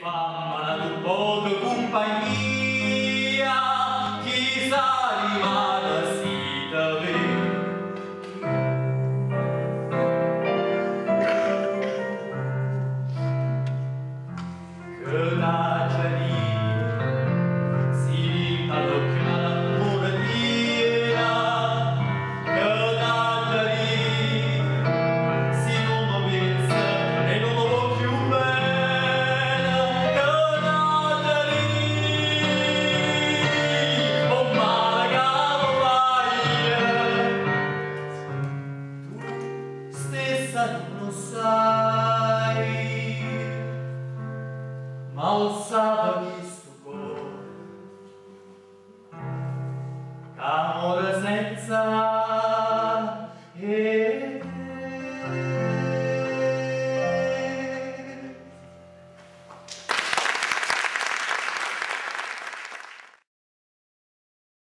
fammela tu poco compagnia, chissà rimane si te vede. Che t'aggia dire, si vinta l'occhio all'amore tira, che t'aggia dire, si non lo pensa e non lo può più bene, che t'aggia dire, oh male che lo fai, tu stessa non lo sai. Ma lo sa